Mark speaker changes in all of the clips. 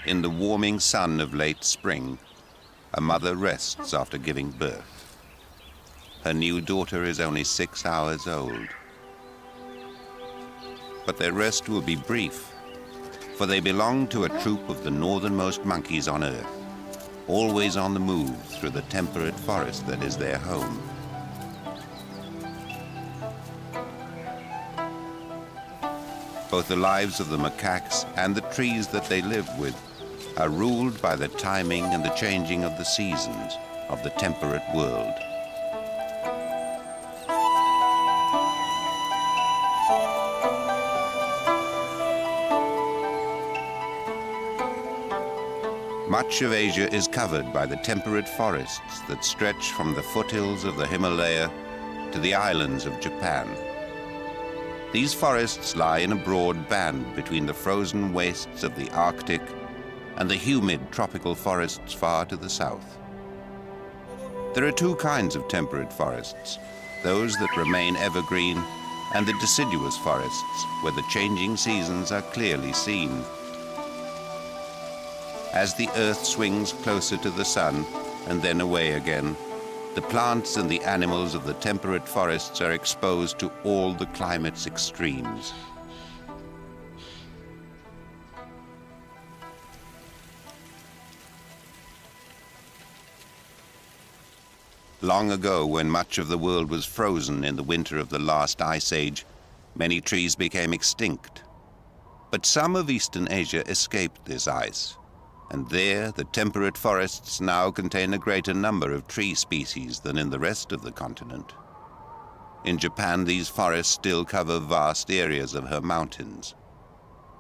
Speaker 1: In the warming sun of late spring, a mother rests after giving birth. Her new daughter is only 6 hours old. But their rest will be brief, for they belong to a troop of the northernmost monkeys on Earth, always on the move through the temperate forest that is their home. Both the lives of the macaques and the trees that they live with are ruled by the timing and the changing of the seasons of the temperate world. Much of Asia is covered by the temperate forests that stretch from the foothills of the Himalaya to the islands of Japan. These forests lie in a broad band between the frozen wastes of the Arctic and the humid tropical forests far to the south. There are two kinds of temperate forests, those that remain evergreen and the deciduous forests where the changing seasons are clearly seen. As the earth swings closer to the sun and then away again, the plants and the animals of the temperate forests are exposed to all the climate's extremes. Long ago, when much of the world was frozen in the winter of the last ice age, many trees became extinct. But some of Eastern Asia escaped this ice, and there the temperate forests now contain a greater number of tree species than in the rest of the continent. In Japan, these forests still cover vast areas of her mountains.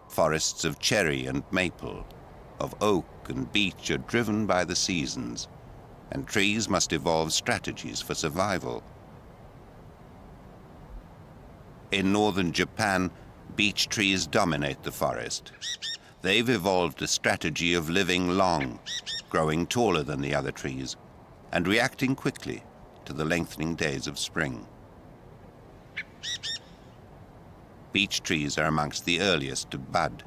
Speaker 1: Forests of cherry and maple, of oak and beech are driven by the seasons, and trees must evolve strategies for survival. In northern Japan, beech trees dominate the forest. They've evolved a strategy of living long, growing taller than the other trees, and reacting quickly to the lengthening days of spring. Beech trees are amongst the earliest to bud,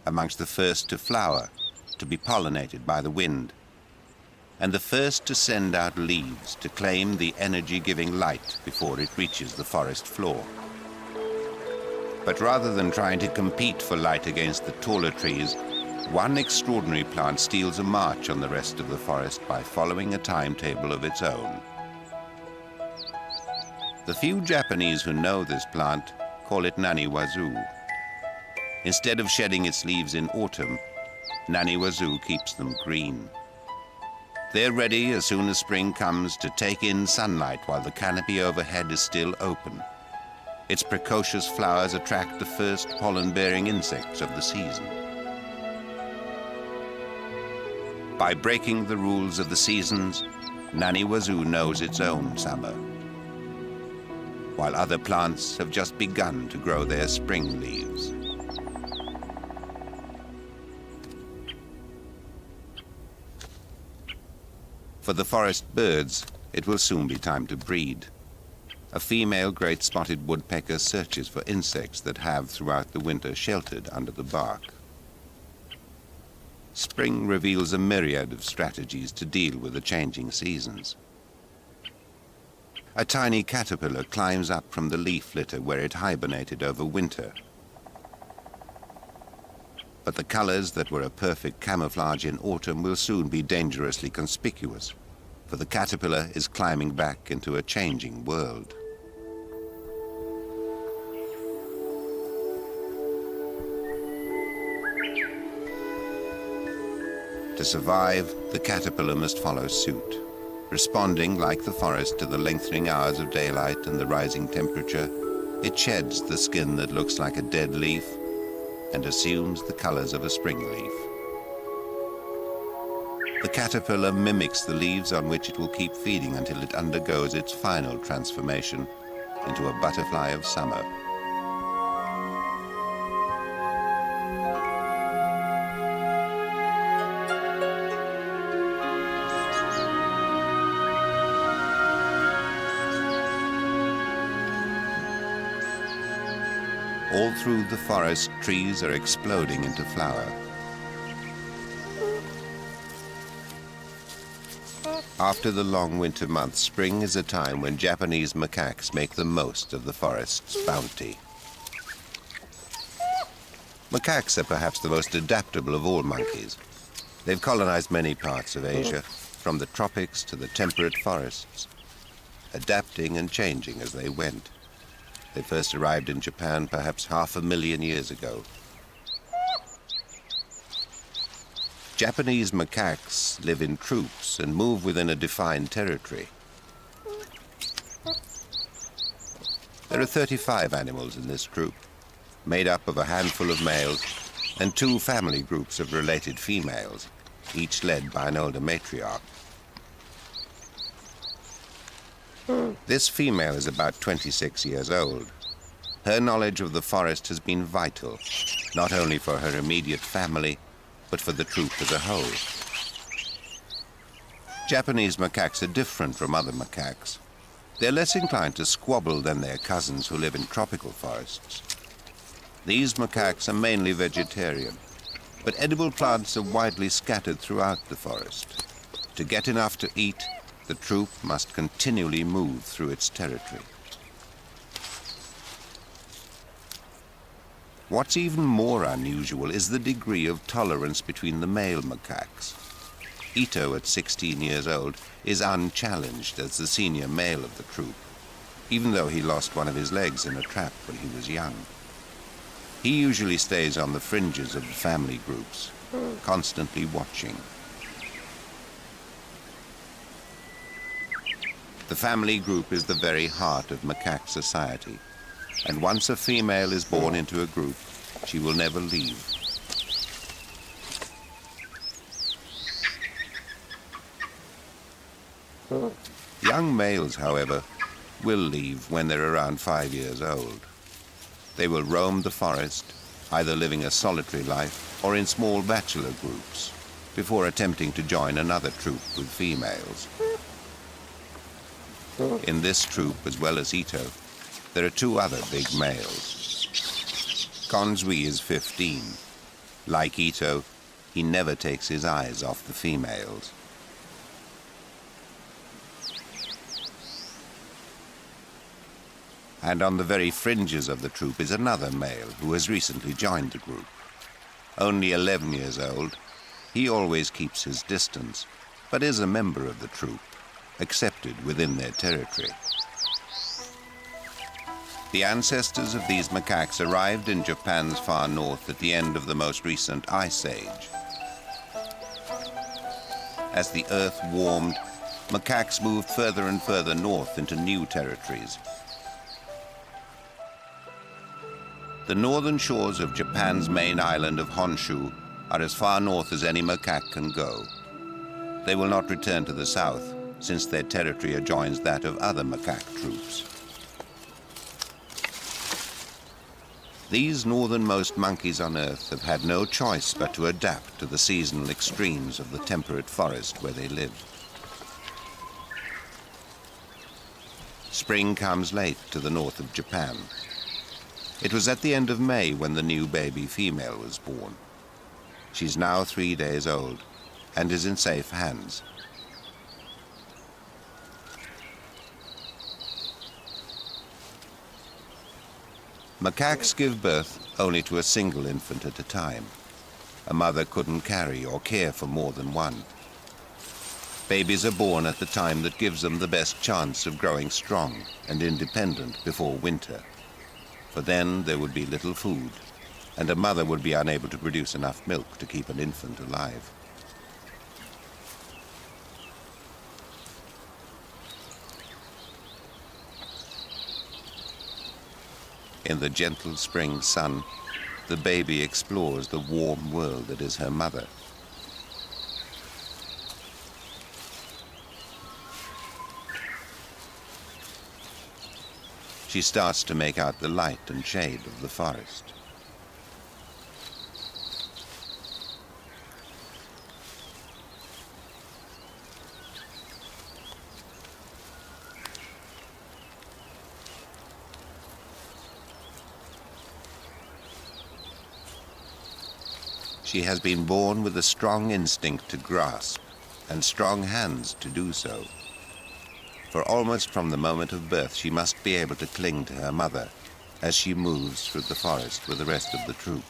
Speaker 1: amongst the first to flower, to be pollinated by the wind, and the first to send out leaves to claim the energy-giving light before it reaches the forest floor. But rather than trying to compete for light against the taller trees, one extraordinary plant steals a march on the rest of the forest by following a timetable of its own. The few Japanese who know this plant call it nani-wazu. Instead of shedding its leaves in autumn, nani-wazu keeps them green. They're ready as soon as spring comes to take in sunlight while the canopy overhead is still open. Its precocious flowers attract the first pollen-bearing insects of the season. By breaking the rules of the seasons, nani-wazu knows its own summer, while other plants have just begun to grow their spring leaves. For the forest birds, it will soon be time to breed. A female great spotted woodpecker searches for insects that have throughout the winter sheltered under the bark. Spring reveals a myriad of strategies to deal with the changing seasons. A tiny caterpillar climbs up from the leaf litter where it hibernated over winter. But the colors that were a perfect camouflage in autumn will soon be dangerously conspicuous, for the caterpillar is climbing back into a changing world. To survive, the caterpillar must follow suit. Responding, like the forest, to the lengthening hours of daylight and the rising temperature, it sheds the skin that looks like a dead leaf and assumes the colors of a spring leaf. The caterpillar mimics the leaves on which it will keep feeding until it undergoes its final transformation into a butterfly of summer. All through the forest, trees are exploding into flower. After the long winter months, spring is a time when Japanese macaques make the most of the forest's bounty. Macaques are perhaps the most adaptable of all monkeys. They've colonized many parts of Asia, from the tropics to the temperate forests, adapting and changing as they went. They first arrived in Japan perhaps 500,000 years ago. Japanese macaques live in troops and move within a defined territory. There are 35 animals in this troop, made up of a handful of males and 2 family groups of related females, each led by an older matriarch. This female is about 26 years old. Her knowledge of the forest has been vital, not only for her immediate family, but for the troop as a whole. Japanese macaques are different from other macaques. They're less inclined to squabble than their cousins who live in tropical forests. These macaques are mainly vegetarian, but edible plants are widely scattered throughout the forest. To get enough to eat, the troop must continually move through its territory. What's even more unusual is the degree of tolerance between the male macaques. Ito, at 16 years old, is unchallenged as the senior male of the troop, even though he lost one of his legs in a trap when he was young. He usually stays on the fringes of the family groups, constantly watching. The family group is the very heart of macaque society, and once a female is born into a group, she will never leave. Young males, however, will leave when they're around 5 years old. They will roam the forest, either living a solitary life or in small bachelor groups, before attempting to join another troop with females. In this troop, as well as Ito, there are 2 other big males. Konzui is 15. Like Ito, he never takes his eyes off the females. And on the very fringes of the troop is another male who has recently joined the group. Only 11 years old, he always keeps his distance, but is a member of the troop, accepted within their territory. The ancestors of these macaques arrived in Japan's far north at the end of the most recent ice age. As the earth warmed, macaques moved further and further north into new territories. The northern shores of Japan's main island of Honshu are as far north as any macaque can go. They will not return to the south, since their territory adjoins that of other macaque troops. These northernmost monkeys on Earth have had no choice but to adapt to the seasonal extremes of the temperate forest where they live. Spring comes late to the north of Japan. It was at the end of May when the new baby female was born. She's now 3 days old and is in safe hands. Macaques give birth only to a single infant at a time. A mother couldn't carry or care for more than one. Babies are born at the time that gives them the best chance of growing strong and independent before winter. For then there would be little food, and a mother would be unable to produce enough milk to keep an infant alive. In the gentle spring sun, the baby explores the warm world that is her mother. She starts to make out the light and shade of the forest. She has been born with a strong instinct to grasp, and strong hands to do so. For almost from the moment of birth, she must be able to cling to her mother as she moves through the forest with the rest of the troop.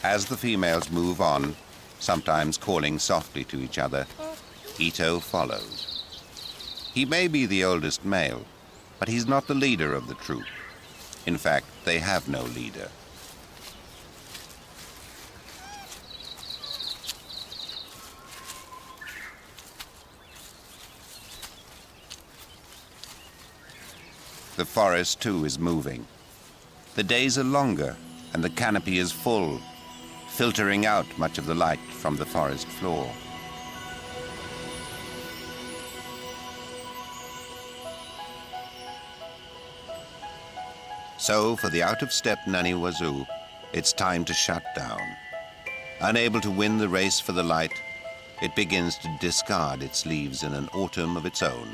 Speaker 1: As the females move on, sometimes calling softly to each other, Ito follows. He may be the oldest male, but he's not the leader of the troop. In fact, they have no leader. The forest, too, is moving. The days are longer, and the canopy is full, filtering out much of the light from the forest floor. So, for the out-of-step Nani Wazoo, it's time to shut down. Unable to win the race for the light, it begins to discard its leaves in an autumn of its own.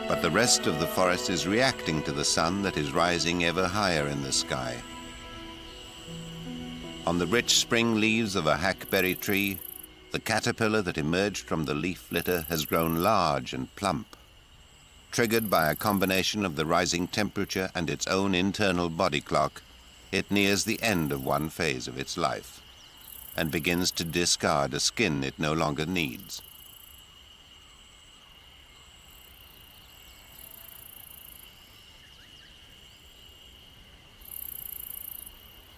Speaker 1: But the rest of the forest is reacting to the sun that is rising ever higher in the sky. On the rich spring leaves of a hackberry tree, the caterpillar that emerged from the leaf litter has grown large and plump. Triggered by a combination of the rising temperature and its own internal body clock, it nears the end of one phase of its life and begins to discard a skin it no longer needs.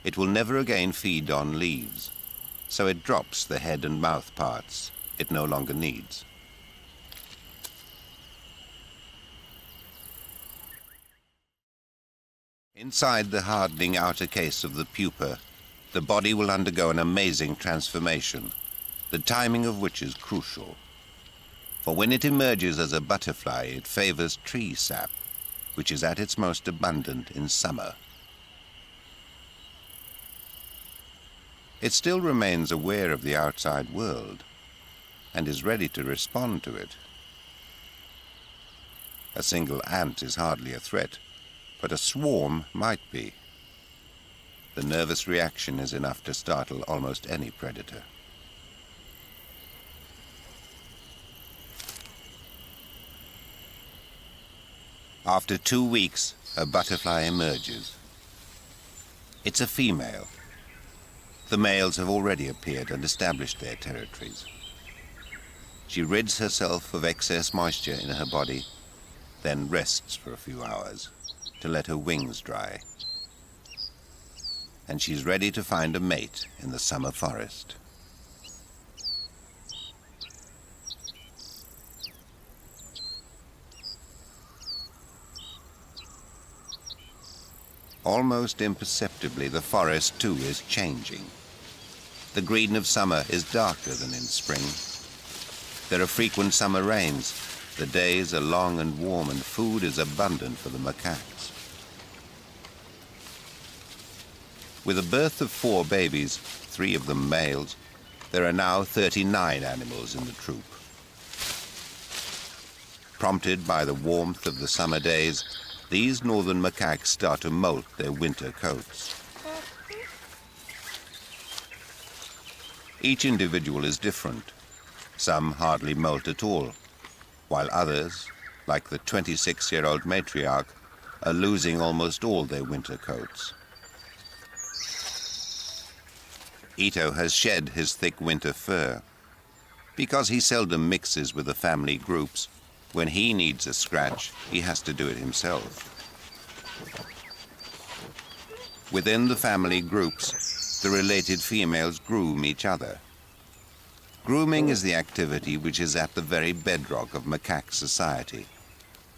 Speaker 1: It will never again feed on leaves, so it drops the head and mouth parts it no longer needs. Inside the hardening outer case of the pupa, the body will undergo an amazing transformation, the timing of which is crucial. For when it emerges as a butterfly, it favors tree sap, which is at its most abundant in summer. It still remains aware of the outside world and is ready to respond to it. A single ant is hardly a threat, but a swarm might be. The nervous reaction is enough to startle almost any predator. After 2 weeks, a butterfly emerges. It's a female. The males have already appeared and established their territories. She rids herself of excess moisture in her body, then rests for a few hours to let her wings dry. And she's ready to find a mate in the summer forest. Almost imperceptibly, the forest too is changing. The green of summer is darker than in spring. There are frequent summer rains. The days are long and warm, and food is abundant for the macaques. With the birth of 4 babies, 3 of them males, there are now 39 animals in the troop. Prompted by the warmth of the summer days, these northern macaques start to molt their winter coats. Each individual is different. Some hardly molt at all, while others, like the 26-year-old matriarch, are losing almost all their winter coats. Ito has shed his thick winter fur. Because he seldom mixes with the family groups, when he needs a scratch, he has to do it himself. Within the family groups, the related females groom each other. Grooming is the activity which is at the very bedrock of macaque society.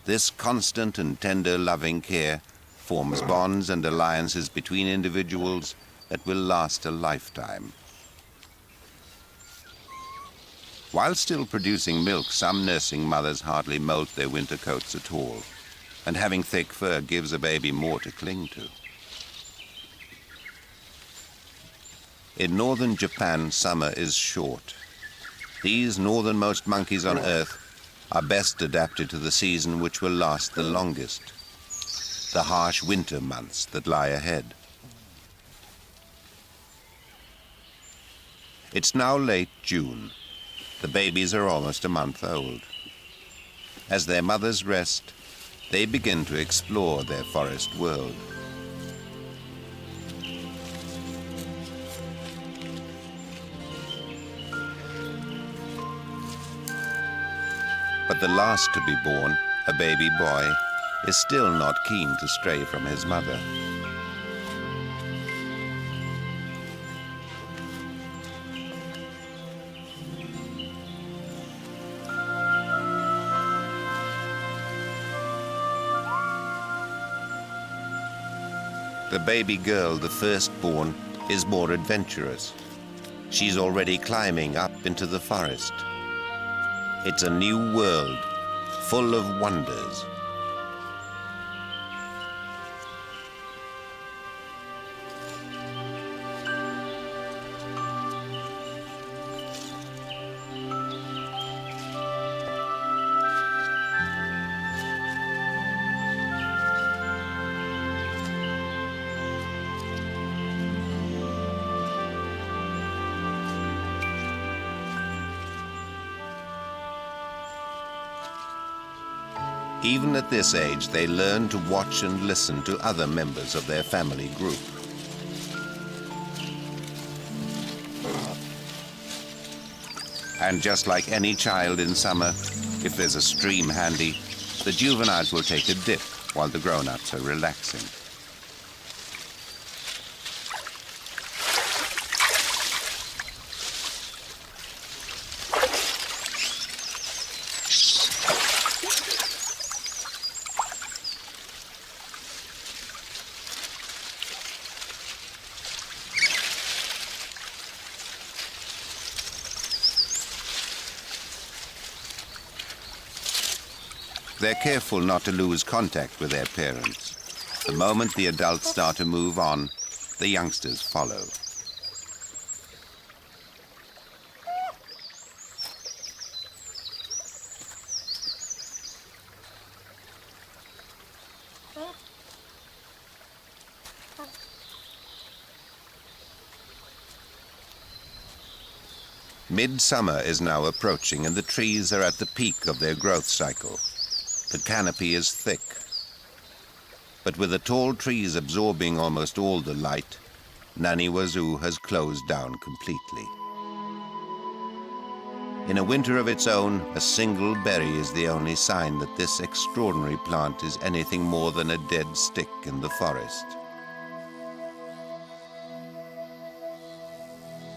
Speaker 1: This constant and tender loving care forms bonds and alliances between individuals that will last a lifetime. While still producing milk, some nursing mothers hardly molt their winter coats at all, and having thick fur gives a baby more to cling to. In northern Japan, summer is short. These northernmost monkeys on Earth are best adapted to the season which will last the longest, the harsh winter months that lie ahead. It's now late June. The babies are almost a month old. As their mothers rest, they begin to explore their forest world. But the last to be born, a baby boy, is still not keen to stray from his mother. The baby girl, the firstborn, is more adventurous. She's already climbing up into the forest. It's a new world, full of wonders. Even at this age, they learn to watch and listen to other members of their family group. And just like any child in summer, if there's a stream handy, the juveniles will take a dip while the grown-ups are relaxing. They're careful not to lose contact with their parents. The moment the adults start to move on, the youngsters follow. Midsummer is now approaching and the trees are at the peak of their growth cycle. The canopy is thick, but with the tall trees absorbing almost all the light, Nani Wazoo has closed down completely. In a winter of its own, a single berry is the only sign that this extraordinary plant is anything more than a dead stick in the forest.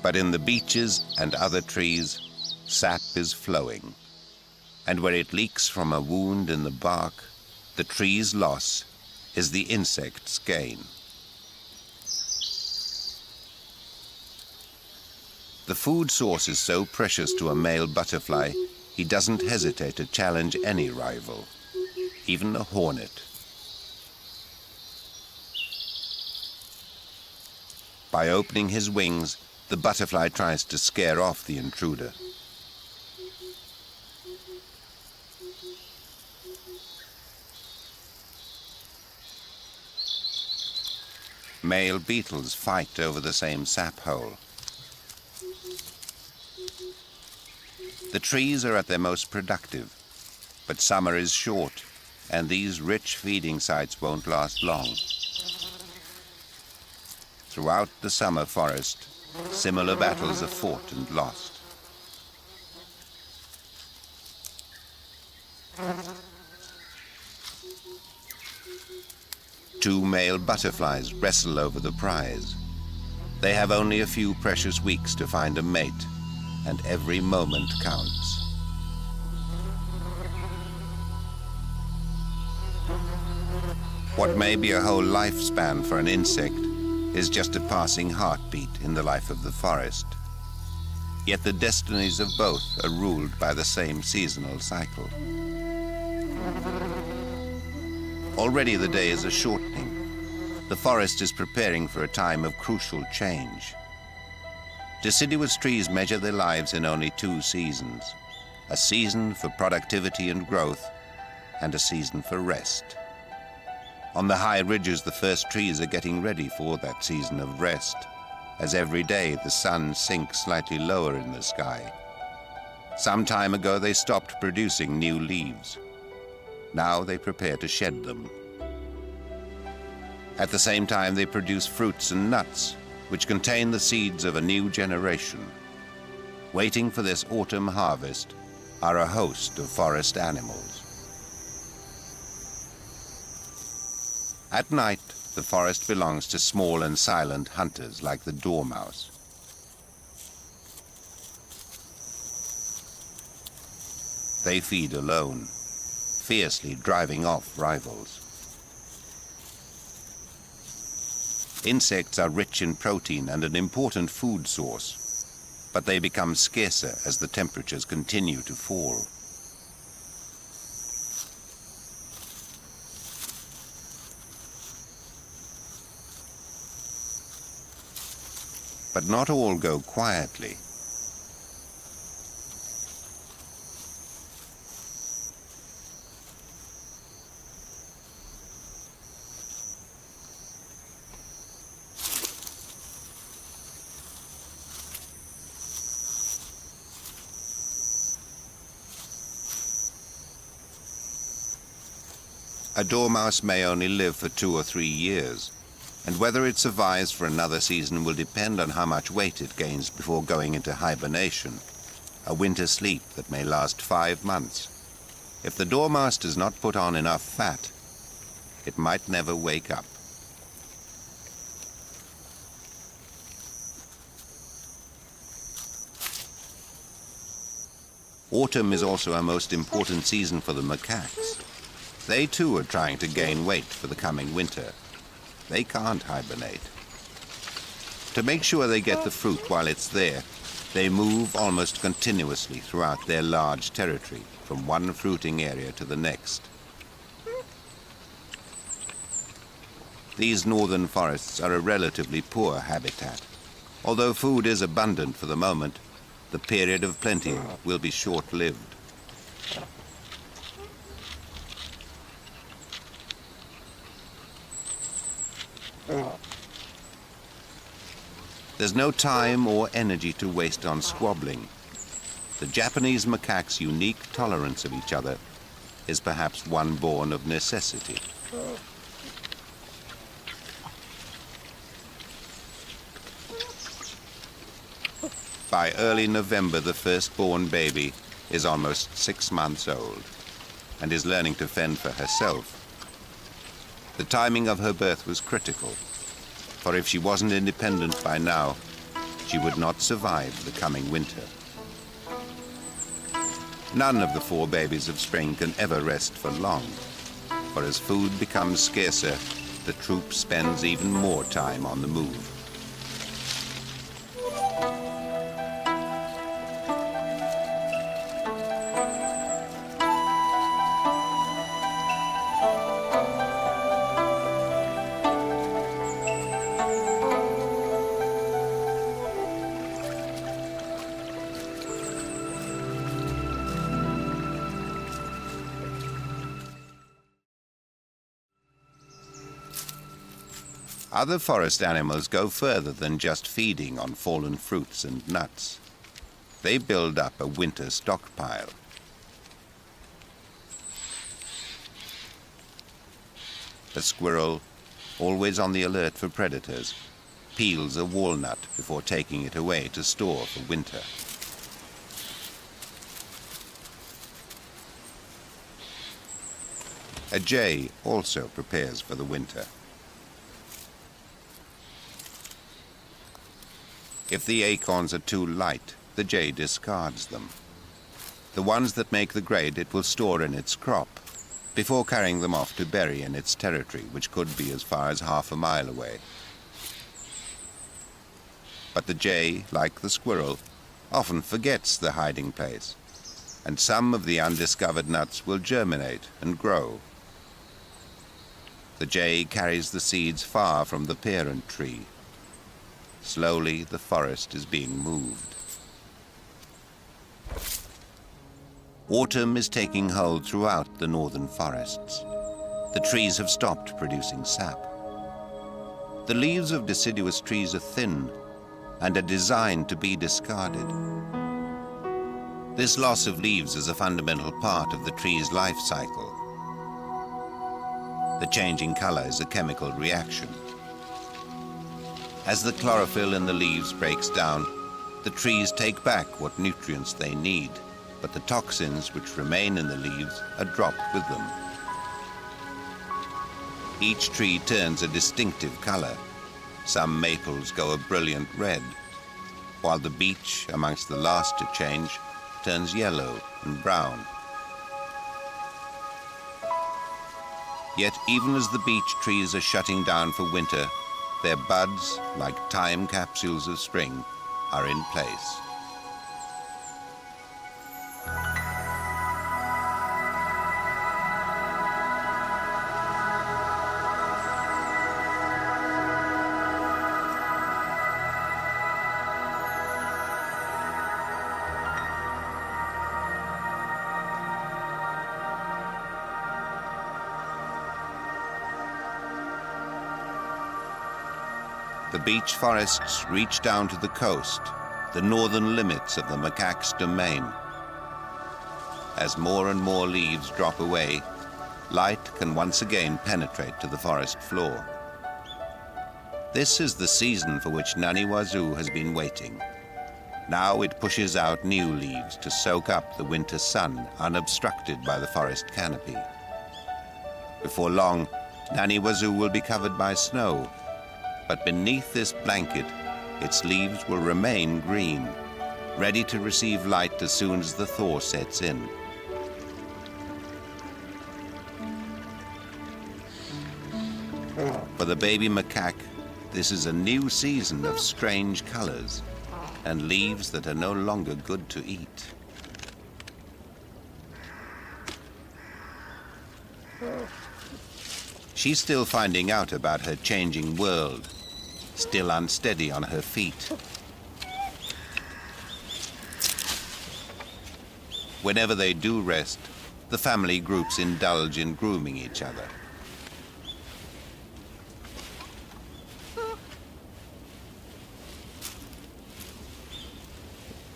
Speaker 1: But in the beeches and other trees, sap is flowing. And where it leaks from a wound in the bark, the tree's loss is the insect's gain. The food source is so precious to a male butterfly, he doesn't hesitate to challenge any rival, even a hornet. By opening his wings, the butterfly tries to scare off the intruder. Male beetles fight over the same sap hole. The trees are at their most productive, but summer is short, and these rich feeding sites won't last long. Throughout the summer forest, similar battles are fought and lost. Two male butterflies wrestle over the prize. They have only a few precious weeks to find a mate, and every moment counts. What may be a whole lifespan for an insect is just a passing heartbeat in the life of the forest. Yet the destinies of both are ruled by the same seasonal cycle. Already the days are shortening. The forest is preparing for a time of crucial change. Deciduous trees measure their lives in only 2 seasons. a season for productivity and growth, and a season for rest. On the high ridges, the first trees are getting ready for that season of rest, as every day the sun sinks slightly lower in the sky. Some time ago they stopped producing new leaves. Now they prepare to shed them. At the same time they produce fruits and nuts, which contain the seeds of a new generation. Waiting for this autumn harvest are a host of forest animals. At night, the forest belongs to small and silent hunters like the dormouse. They feed alone, fiercely driving off rivals. Insects are rich in protein and an important food source, but they become scarcer as the temperatures continue to fall. But not all go quietly. A dormouse may only live for 2 or 3 years, and whether it survives for another season will depend on how much weight it gains before going into hibernation, a winter sleep that may last 5 months. If the dormouse does not put on enough fat, it might never wake up. Autumn is also a most important season for the macaques. They too are trying to gain weight for the coming winter. They can't hibernate. To make sure they get the fruit while it's there, they move almost continuously throughout their large territory, from one fruiting area to the next. These northern forests are a relatively poor habitat. Although food is abundant for the moment, the period of plenty will be short-lived. There's no time or energy to waste on squabbling. The Japanese macaques' unique tolerance of each other is perhaps one born of necessity. By early November, the firstborn baby is almost 6 months old and is learning to fend for herself. The timing of her birth was critical, for if she wasn't independent by now, she would not survive the coming winter. None of the 4 babies of spring can ever rest for long, for as food becomes scarcer, the troop spends even more time on the move. Other forest animals go further than just feeding on fallen fruits and nuts. They build up a winter stockpile. A squirrel, always on the alert for predators, peels a walnut before taking it away to store for winter. A jay also prepares for the winter. If the acorns are too light, the jay discards them. The ones that make the grade it will store in its crop, before carrying them off to bury in its territory, which could be as far as half a mile away. But the jay, like the squirrel, often forgets the hiding place, and some of the undiscovered nuts will germinate and grow. The jay carries the seeds far from the parent tree. Slowly, the forest is being moved. Autumn is taking hold throughout the northern forests. The trees have stopped producing sap. The leaves of deciduous trees are thin and are designed to be discarded. This loss of leaves is a fundamental part of the tree's life cycle. The changing color is a chemical reaction. As the chlorophyll in the leaves breaks down, the trees take back what nutrients they need, but the toxins which remain in the leaves are dropped with them. Each tree turns a distinctive color. Some maples go a brilliant red, while the beech, amongst the last to change, turns yellow and brown. Yet even as the beech trees are shutting down for winter, their buds, like time capsules of spring, are in place. The beech forests reach down to the coast, the northern limits of the Macaques' domain. As more and more leaves drop away, light can once again penetrate to the forest floor. This is the season for which Naniwazu has been waiting. Now it pushes out new leaves to soak up the winter sun unobstructed by the forest canopy. Before long, Naniwazu will be covered by snow, but beneath this blanket, its leaves will remain green, ready to receive light as soon as the thaw sets in. For the baby macaque, this is a new season of strange colors and leaves that are no longer good to eat. She's still finding out about her changing world, still unsteady on her feet. Whenever they do rest, the family groups indulge in grooming each other.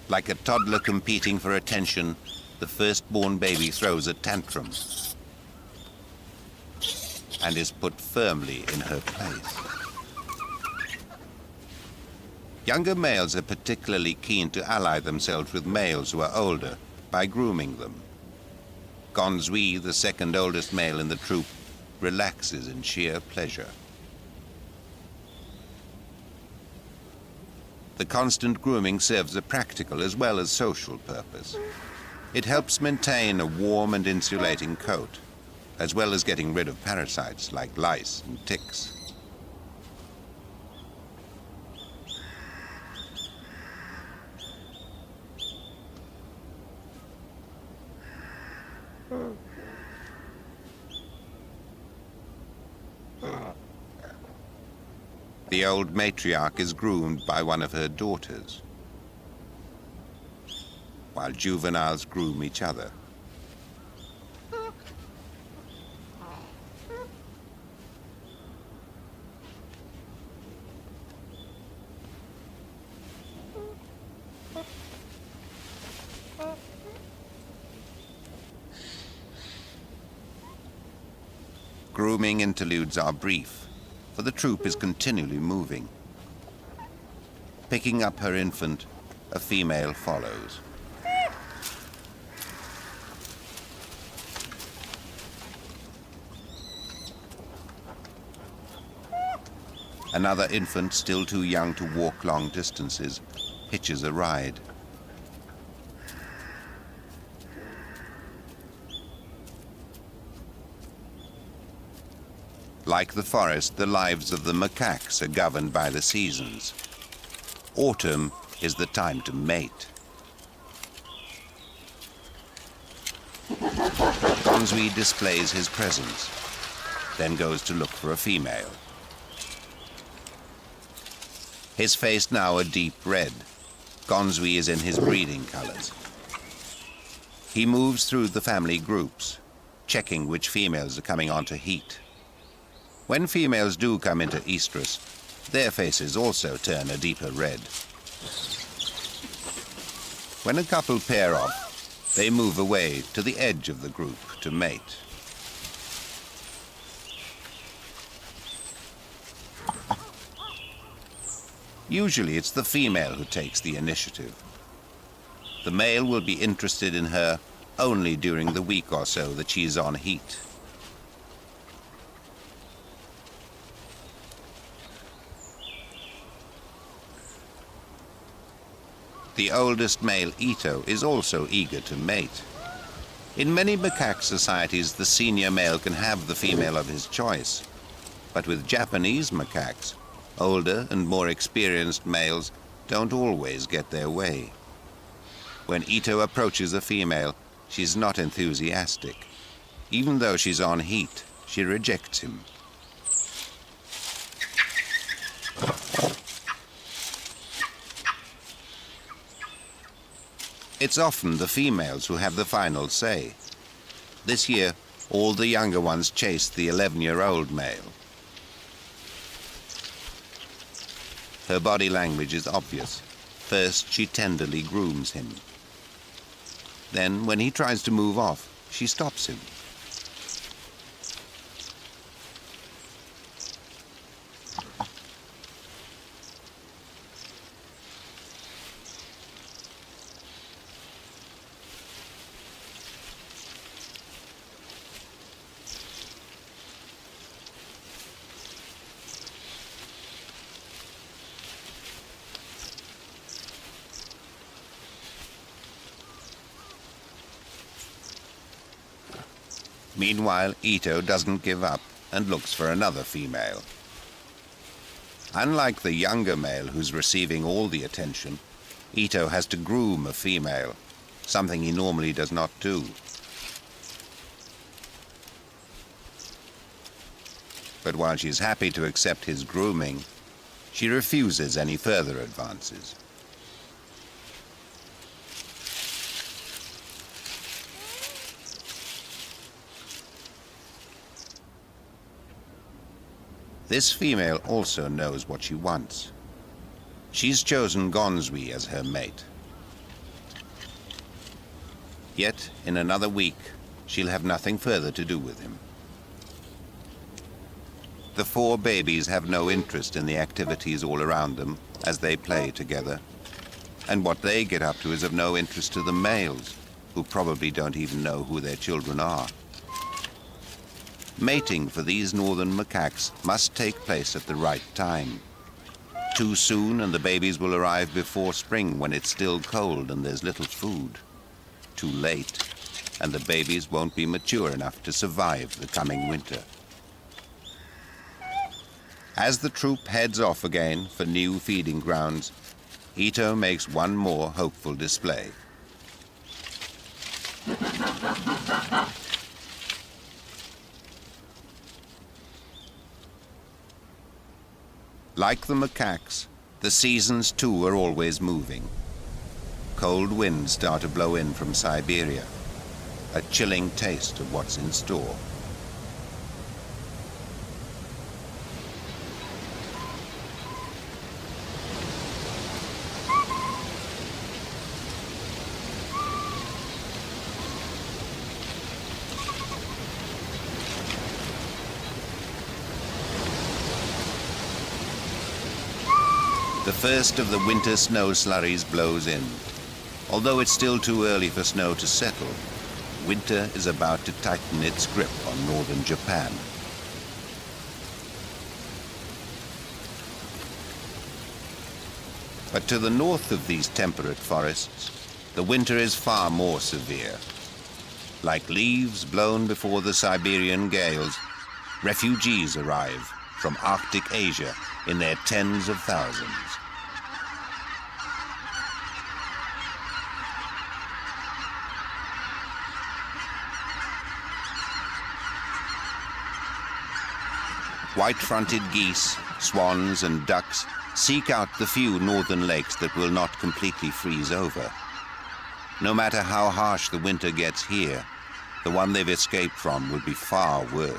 Speaker 1: Like a toddler competing for attention, the firstborn baby throws a tantrum and is put firmly in her place. Younger males are particularly keen to ally themselves with males who are older by grooming them. Gonzui, the second oldest male in the troop, relaxes in sheer pleasure. The constant grooming serves a practical as well as social purpose. It helps maintain a warm and insulating coat, as well as getting rid of parasites like lice and ticks. The old matriarch is groomed by one of her daughters, while juveniles groom each other. Grooming interludes are brief, for the troop is continually moving. Picking up her infant, a female follows. Another infant, still too young to walk long distances, hitches a ride. Like the forest, the lives of the macaques are governed by the seasons. Autumn is the time to mate. Gonzui displays his presence, then goes to look for a female. His face now a deep red. Gonzui is in his breeding colors. He moves through the family groups, checking which females are coming onto heat. When females do come into estrus, their faces also turn a deeper red. When a couple pair off, they move away to the edge of the group to mate. Usually it's the female who takes the initiative. The male will be interested in her only during the week or so that she's on heat. The oldest male Ito is also eager to mate. In many macaque societies, the senior male can have the female of his choice. But with Japanese macaques, older and more experienced males don't always get their way. When Ito approaches a female, she's not enthusiastic. Even though she's on heat, she rejects him. It's often the females who have the final say. This year, all the younger ones chased the 11-year-old male. Her body language is obvious. First, she tenderly grooms him. Then, when he tries to move off, she stops him. Meanwhile, Ito doesn't give up and looks for another female. Unlike the younger male who's receiving all the attention, Ito has to groom a female, something he normally does not do. But while she's happy to accept his grooming, she refuses any further advances. This female also knows what she wants. She's chosen Gonzui as her mate. Yet, in another week, she'll have nothing further to do with him. The 4 babies have no interest in the activities all around them as they play together, and what they get up to is of no interest to the males, who probably don't even know who their children are. Mating for these northern macaques must take place at the right time. Too soon and the babies will arrive before spring when it's still cold and there's little food. Too late, and the babies won't be mature enough to survive the coming winter. As the troop heads off again for new feeding grounds, Ito makes one more hopeful display. Like the macaques, the seasons too are always moving. Cold winds start to blow in from Siberia, a chilling taste of what's in store. The first of the winter snow slurries blows in. Although it's still too early for snow to settle, winter is about to tighten its grip on northern Japan. But to the north of these temperate forests, the winter is far more severe. Like leaves blown before the Siberian gales, refugees arrive from Arctic Asia in their tens of thousands. White-fronted geese, swans and ducks seek out the few northern lakes that will not completely freeze over. No matter how harsh the winter gets here, the one they've escaped from will be far worse.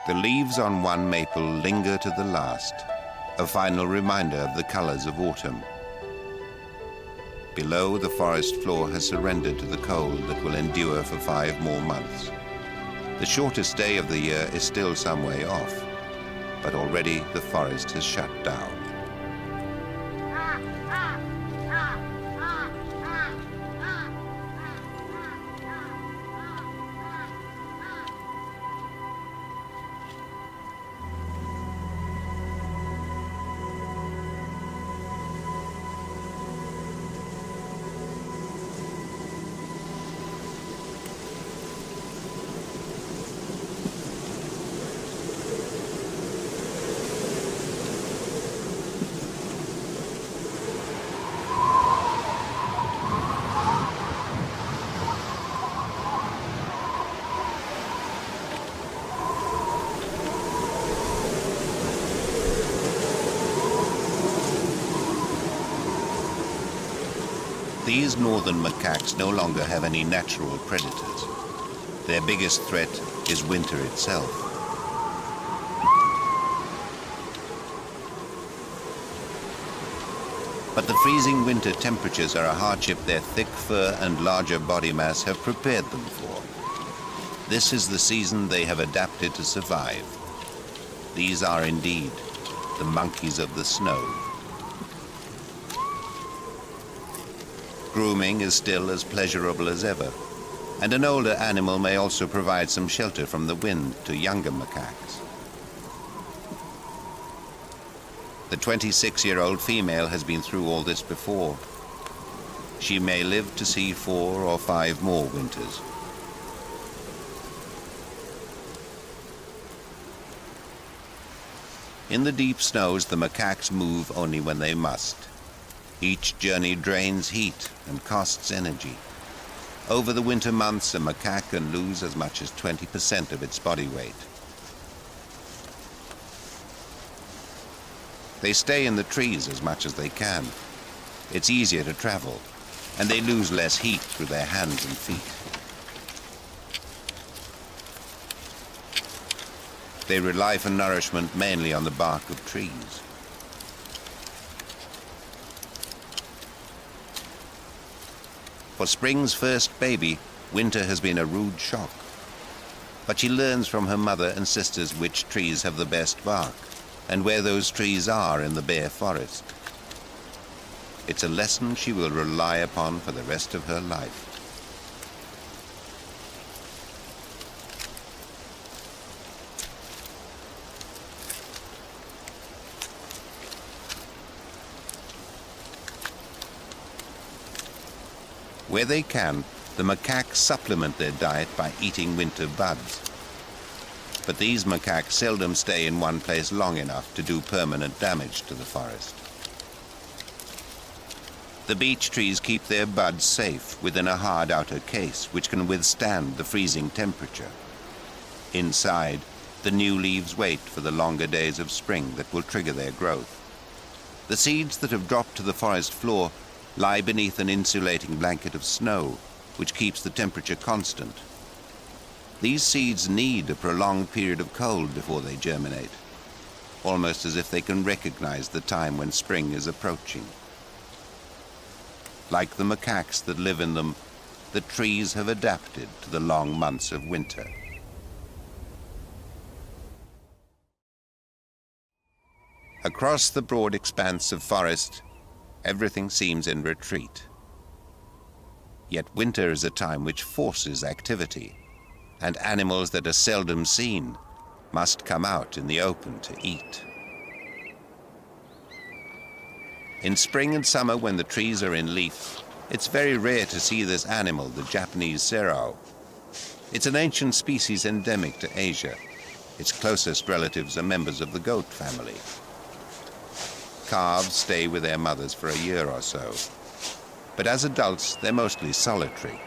Speaker 1: The leaves on one maple linger to the last, a final reminder of the colors of autumn. Below, the forest floor has surrendered to the cold that will endure for 5 more months. The shortest day of the year is still some way off, but already the forest has shut down. These northern macaques no longer have any natural predators. Their biggest threat is winter itself. But the freezing winter temperatures are a hardship their thick fur and larger body mass have prepared them for. This is the season they have adapted to survive. These are indeed the monkeys of the snow. Grooming is still as pleasurable as ever, and an older animal may also provide some shelter from the wind to younger macaques. The 26-year-old female has been through all this before. She may live to see 4 or 5 more winters. In the deep snows, the macaques move only when they must. Each journey drains heat and costs energy. Over the winter months, a macaque can lose as much as 20% of its body weight. They stay in the trees as much as they can. It's easier to travel, and they lose less heat through their hands and feet. They rely for nourishment mainly on the bark of trees. For Spring's first baby, winter has been a rude shock. But she learns from her mother and sisters which trees have the best bark, and where those trees are in the bare forest. It's a lesson she will rely upon for the rest of her life. Where they can, the macaques supplement their diet by eating winter buds. But these macaques seldom stay in one place long enough to do permanent damage to the forest. The beech trees keep their buds safe within a hard outer case which can withstand the freezing temperature. Inside, the new leaves wait for the longer days of spring that will trigger their growth. The seeds that have dropped to the forest floor lie beneath an insulating blanket of snow, which keeps the temperature constant. These seeds need a prolonged period of cold before they germinate, almost as if they can recognize the time when spring is approaching. Like the macaques that live in them, the trees have adapted to the long months of winter. Across the broad expanse of forest, everything seems in retreat. Yet winter is a time which forces activity, and animals that are seldom seen must come out in the open to eat. In spring and summer, when the trees are in leaf, it's very rare to see this animal, the Japanese serow. It's an ancient species endemic to Asia. Its closest relatives are members of the goat family. calves stay with their mothers for a year or so. But as adults, they're mostly solitary.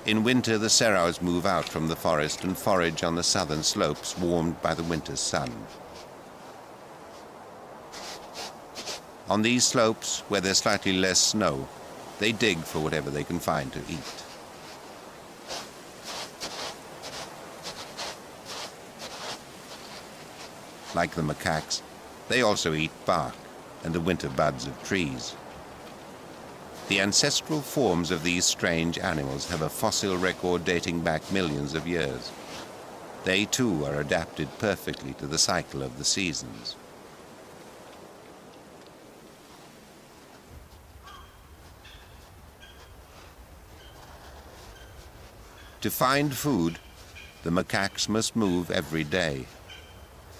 Speaker 1: In winter, the serows move out from the forest and forage on the southern slopes, warmed by the winter's sun. On these slopes, where there's slightly less snow, they dig for whatever they can find to eat. Like the macaques, they also eat bark and the winter buds of trees. The ancestral forms of these strange animals have a fossil record dating back millions of years. They too are adapted perfectly to the cycle of the seasons. To find food, the macaques must move every day.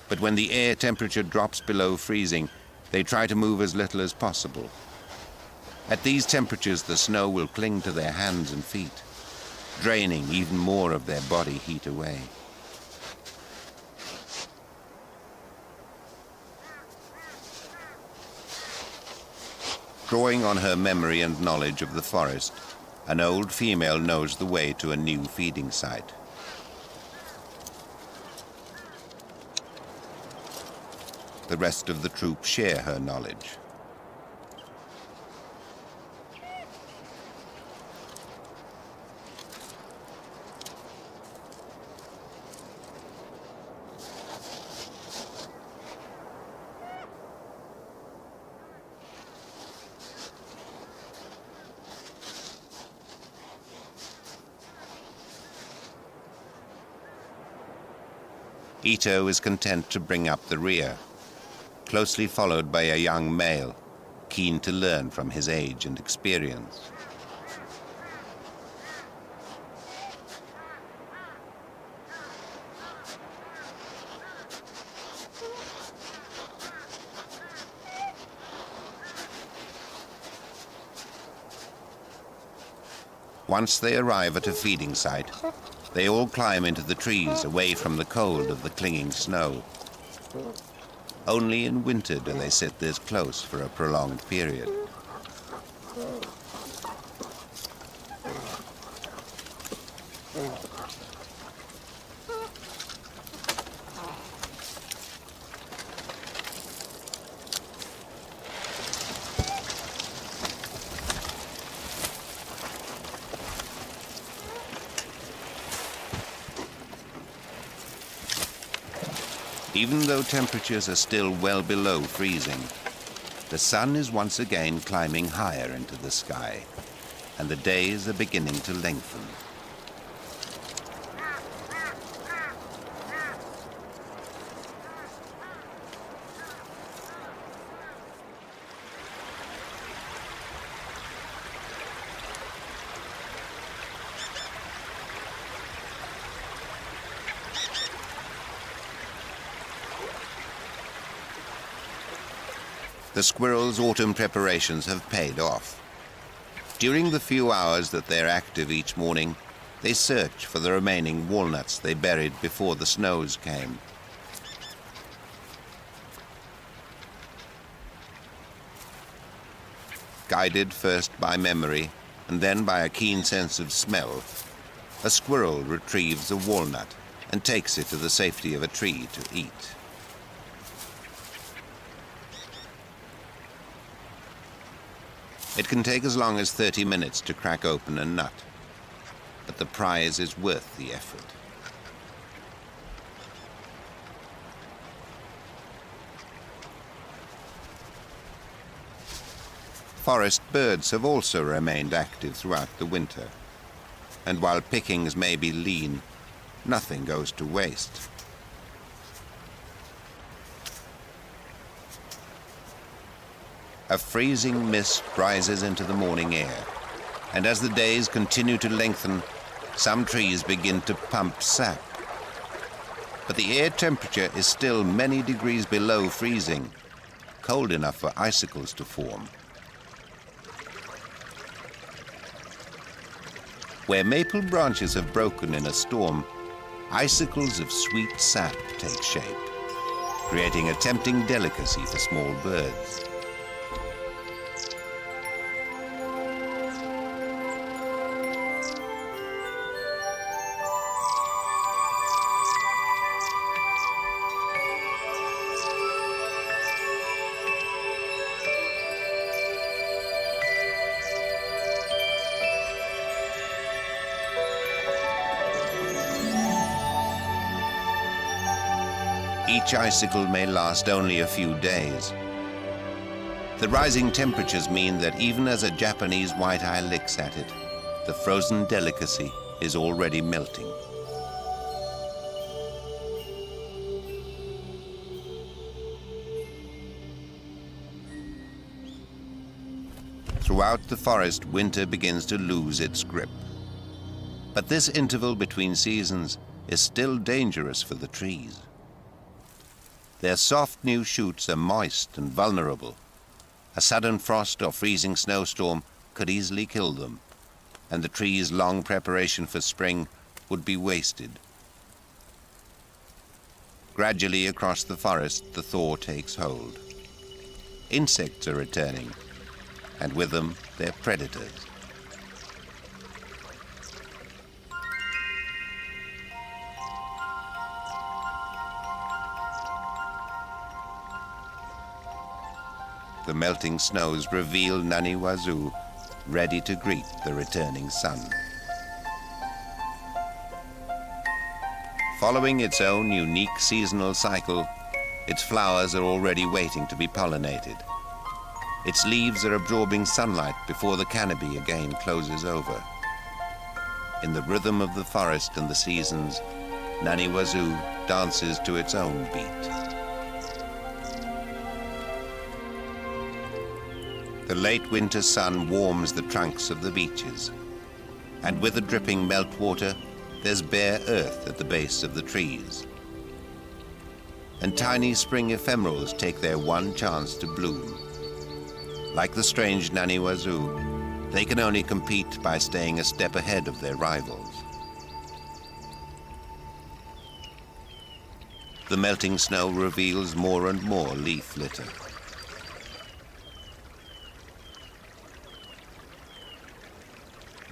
Speaker 1: But when the air temperature drops below freezing, they try to move as little as possible. At these temperatures, the snow will cling to their hands and feet, draining even more of their body heat away. Drawing on her memory and knowledge of the forest, an old female knows the way to a new feeding site. The rest of the troop share her knowledge. Ito is content to bring up the rear, closely followed by a young male, keen to learn from his age and experience. Once they arrive at a feeding site, they all climb into the trees away from the cold of the clinging snow. Only in winter do they sit this close for a prolonged period. Even though temperatures are still well below freezing, the sun is once again climbing higher into the sky, and the days are beginning to lengthen. The squirrels' autumn preparations have paid off. During the few hours that they're active each morning, they search for the remaining walnuts they buried before the snows came. Guided first by memory and then by a keen sense of smell, a squirrel retrieves a walnut and takes it to the safety of a tree to eat. It can take as long as 30 minutes to crack open a nut, but the prize is worth the effort. Forest birds have also remained active throughout the winter, and while pickings may be lean, nothing goes to waste. A freezing mist rises into the morning air, and as the days continue to lengthen, some trees begin to pump sap. But the air temperature is still many degrees below freezing, cold enough for icicles to form. Where maple branches have broken in a storm, icicles of sweet sap take shape. creating a tempting delicacy for small birds. Each icicle may last only a few days. The rising temperatures mean that even as a Japanese white-eye licks at it, the frozen delicacy is already melting. Throughout the forest, winter begins to lose its grip. But this interval between seasons is still dangerous for the trees. Their soft new shoots are moist and vulnerable. A sudden frost or freezing snowstorm could easily kill them, and the tree's long preparation for spring would be wasted. Gradually across the forest, the thaw takes hold. Insects are returning, and with them, their predators. The melting snows reveal Naniwazu, ready to greet the returning sun. Following its own unique seasonal cycle, its flowers are already waiting to be pollinated. Its leaves are absorbing sunlight before the canopy again closes over. In the rhythm of the forest and the seasons, Naniwazu dances to its own beat. The late winter sun warms the trunks of the beeches, and with the dripping meltwater, there's bare earth at the base of the trees. And tiny spring ephemerals take their one chance to bloom. Like the strange Naniwazu, they can only compete by staying a step ahead of their rivals. The melting snow reveals more and more leaf litter.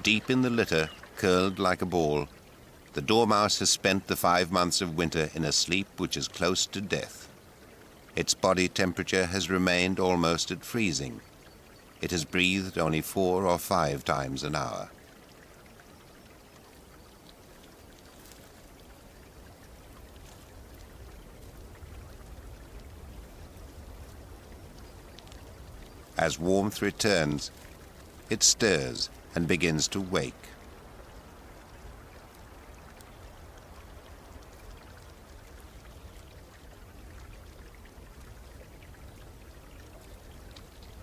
Speaker 1: Deep in the litter, curled like a ball, the dormouse has spent the 5 months of winter in a sleep which is close to death. Its body temperature has remained almost at freezing. It has breathed only 4 or 5 times an hour. As warmth returns, it stirs and begins to wake.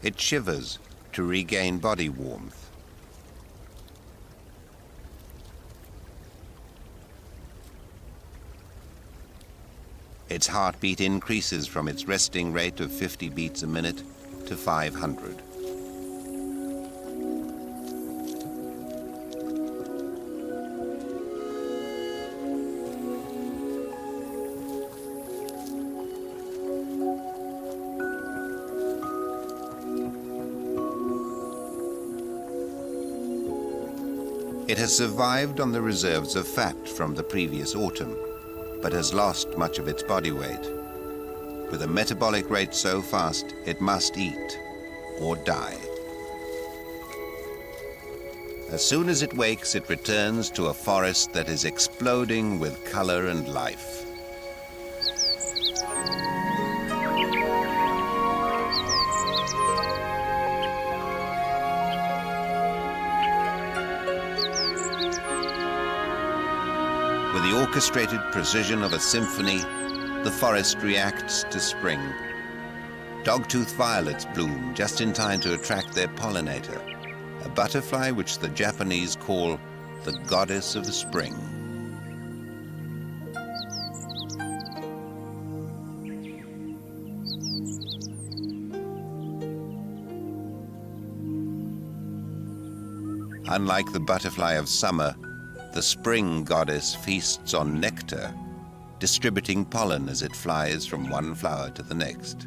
Speaker 1: It shivers to regain body warmth. Its heartbeat increases from its resting rate of 50 beats a minute to 500. It has survived on the reserves of fat from the previous autumn, but has lost much of its body weight. With a metabolic rate so fast, it must eat or die. As soon as it wakes, it returns to a forest that is exploding with color and life. With the orchestrated precision of a symphony, the forest reacts to spring. Dogtooth violets bloom just in time to attract their pollinator, a butterfly which the Japanese call the goddess of spring. Unlike the butterfly of summer, the spring goddess feasts on nectar, distributing pollen as it flies from one flower to the next.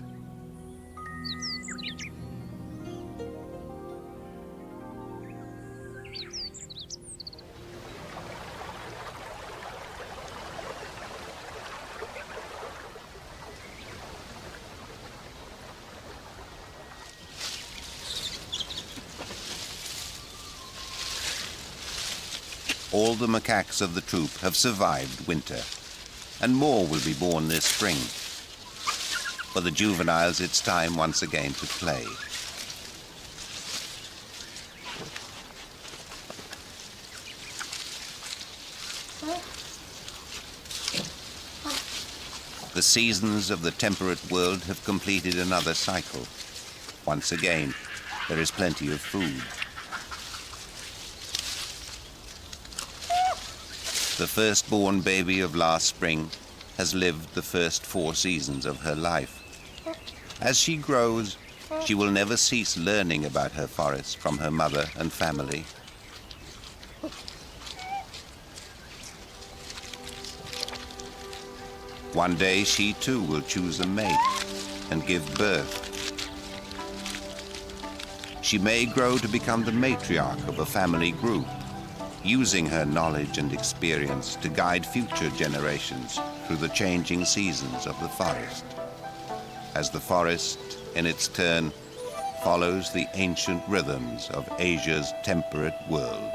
Speaker 1: All the macaques of the troop have survived winter, and more will be born this spring. For the juveniles, it's time once again to play. The seasons of the temperate world have completed another cycle. Once again, there is plenty of food. The firstborn baby of last spring has lived the first 4 seasons of her life. As she grows, she will never cease learning about her forest from her mother and family. One day she too will choose a mate and give birth. She may grow to become the matriarch of a family group, using her knowledge and experience to guide future generations through the changing seasons of the forest, as the forest, in its turn, follows the ancient rhythms of Asia's temperate world.